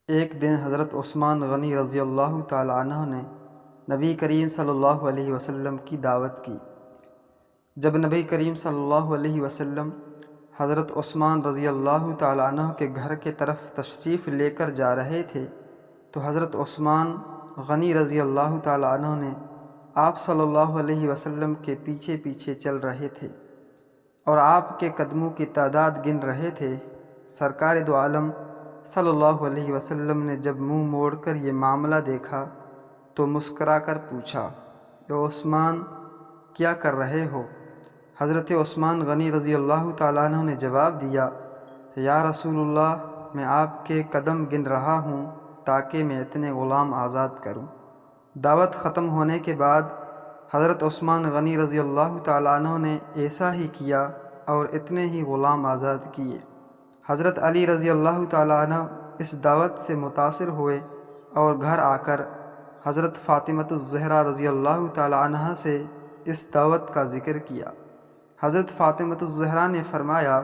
ایک دن حضرت عثمان غنی رضی اللہ تعالی عنہ نے نبی کریم صلی اللہ علیہ وسلم کی دعوت کی۔ جب نبی کریم صلی اللہ علیہ وسلم حضرت عثمان رضی اللہ تعالی عنہ کے گھر کے طرف تشریف لے کر جا رہے تھے تو حضرت عثمان غنی رضی اللہ تعالی عنہ نے آپ صلی اللہ علیہ وسلم کے پیچھے پیچھے چل رہے تھے اور آپ کے قدموں کی تعداد گن رہے تھے۔ سرکار دو عالم صلی اللہ علیہ وسلم نے جب منہ موڑ کر یہ معاملہ دیکھا تو مسکرا کر پوچھا، اے عثمان، کیا کر رہے ہو؟ حضرت عثمان غنی رضی اللہ تعالیٰ عنہ نے جواب دیا، یا رسول اللہ، میں آپ کے قدم گن رہا ہوں تاکہ میں اتنے غلام آزاد کروں۔ دعوت ختم ہونے کے بعد حضرت عثمان غنی رضی اللہ تعالیٰ عنہ نے ایسا ہی کیا اور اتنے ہی غلام آزاد کیے۔ حضرت علی رضی اللہ تعالیٰ عنہ اس دعوت سے متاثر ہوئے اور گھر آ کر حضرت فاطمۃ الزہرا رضی اللہ تعالیٰ عنہ سے اس دعوت کا ذکر کیا۔ حضرت فاطمۃ الزہرا نے فرمایا،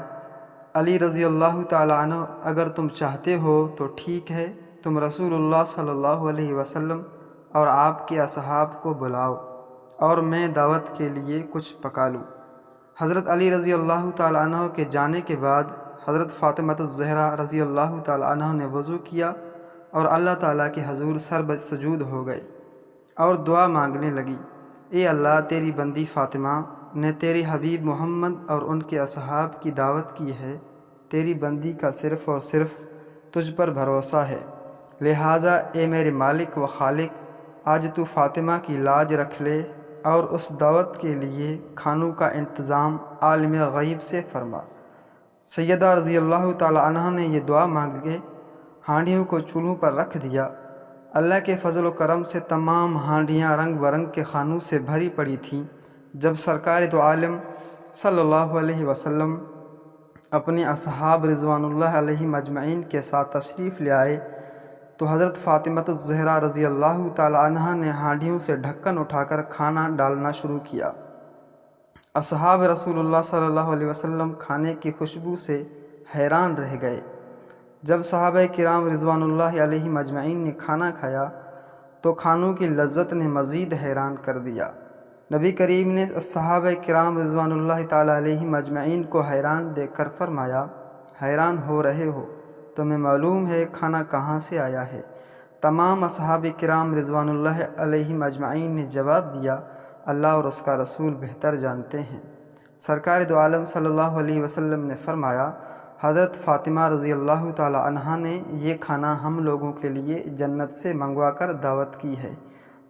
علی رضی اللہ تعالیٰ عنہ، اگر تم چاہتے ہو تو ٹھیک ہے، تم رسول اللہ صلی اللہ علیہ وسلم اور آپ کے اصحاب کو بلاؤ اور میں دعوت کے لیے کچھ پکا لوں۔ حضرت علی رضی اللہ تعالیٰ عنہ کے جانے کے بعد حضرت فاطمۃ الزہرا رضی اللہ تعالیٰ عنہ نے وضو کیا اور اللہ تعالیٰ کے حضور سر سجود ہو گئے اور دعا مانگنے لگی، اے اللہ، تیری بندی فاطمہ نے تیرے حبیب محمد اور ان کے اصحاب کی دعوت کی ہے، تیری بندی کا صرف اور صرف تجھ پر بھروسہ ہے، لہٰذا اے میرے مالک و خالق، آج تو فاطمہ کی لاج رکھ لے اور اس دعوت کے لیے کھانوں کا انتظام عالم غیب سے فرما۔ سیدہ رضی اللہ تعالی عنہ نے یہ دعا مانگ کے ہانڈیوں کو چولہوں پر رکھ دیا۔ اللہ کے فضل و کرم سے تمام ہانڈیاں رنگ برنگ کے کھانوں سے بھری پڑی تھیں۔ جب سرکار دو عالم صلی اللہ علیہ وسلم اپنے اصحاب رضوان اللہ علیہ مجمعین کے ساتھ تشریف لے آئے تو حضرت فاطمۃ الزہرا رضی اللہ تعالی عنہ نے ہانڈیوں سے ڈھکن اٹھا کر کھانا ڈالنا شروع کیا۔ اصحاب رسول اللہ صلی اللہ علیہ وسلم کھانے کی خوشبو سے حیران رہ گئے۔ جب صحابہ کرام رضوان اللہ علیہ مجمعین نے کھانا کھایا تو کھانوں کی لذت نے مزید حیران کر دیا۔ نبی کریم نے صحابہ کرام رضوان اللہ تعالی علیہ مجمعین کو حیران دیکھ کر فرمایا، حیران ہو رہے ہو؟ تمہیں معلوم ہے کھانا کہاں سے آیا ہے؟ تمام اصحاب کرام رضوان اللہ علیہ مجمعین نے جواب دیا، اللہ اور اس کا رسول بہتر جانتے ہیں۔ سرکار دو عالم صلی اللہ علیہ وسلم نے فرمایا، حضرت فاطمہ رضی اللہ تعالی عنہا نے یہ کھانا ہم لوگوں کے لیے جنت سے منگوا کر دعوت کی ہے۔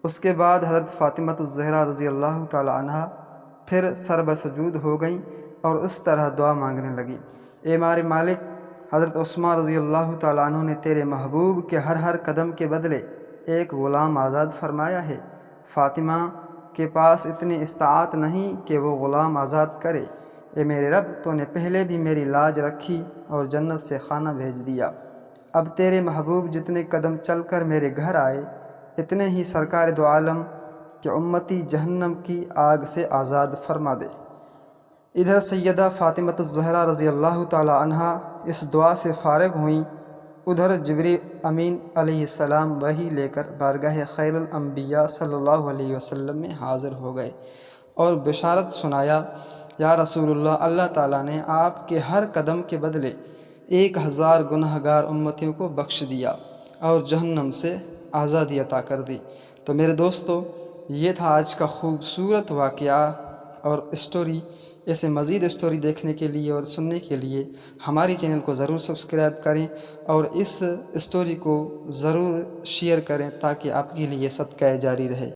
اس کے بعد حضرت فاطمۃ الزہرا رضی اللہ تعالی عنہا پھر سر بسجود ہو گئیں اور اس طرح دعا مانگنے لگیں، اے ہمارے مالک، حضرت عثمان رضی اللہ تعالی عنہ نے تیرے محبوب کے ہر قدم کے بدلے ایک غلام آزاد فرمایا ہے۔ فاطمہ کے پاس اتنی استطاعت نہیں کہ وہ غلام آزاد کرے۔ اے میرے رب، تو نے پہلے بھی میری لاج رکھی اور جنت سے کھانا بھیج دیا، اب تیرے محبوب جتنے قدم چل کر میرے گھر آئے اتنے ہی سرکار دو عالم کہ امتی جہنم کی آگ سے آزاد فرما دے۔ ادھر سیدہ فاطمۃ الزہرا رضی اللہ تعالی عنہا اس دعا سے فارغ ہوئیں، ادھر جبریل امین علیہ السلام وحی لے کر بارگاہ خیر الانبیاء صلی اللہ علیہ وسلم میں حاضر ہو گئے اور بشارت سنایا، یا رسول اللہ، اللہ تعالیٰ نے آپ کے ہر قدم کے بدلے 1000 گناہ گار امتیوں کو بخش دیا اور جہنم سے آزادی عطا کر دی۔ تو میرے دوستو، یہ تھا آج کا خوبصورت واقعہ اور اسٹوری۔ ایسے مزید اسٹوری دیکھنے کے لیے اور سننے کے لیے ہماری چینل کو ضرور سبسکرائب کریں اور اس اسٹوری کو ضرور شیئر کریں تاکہ آپ کے لیے صدقہ جاری رہے۔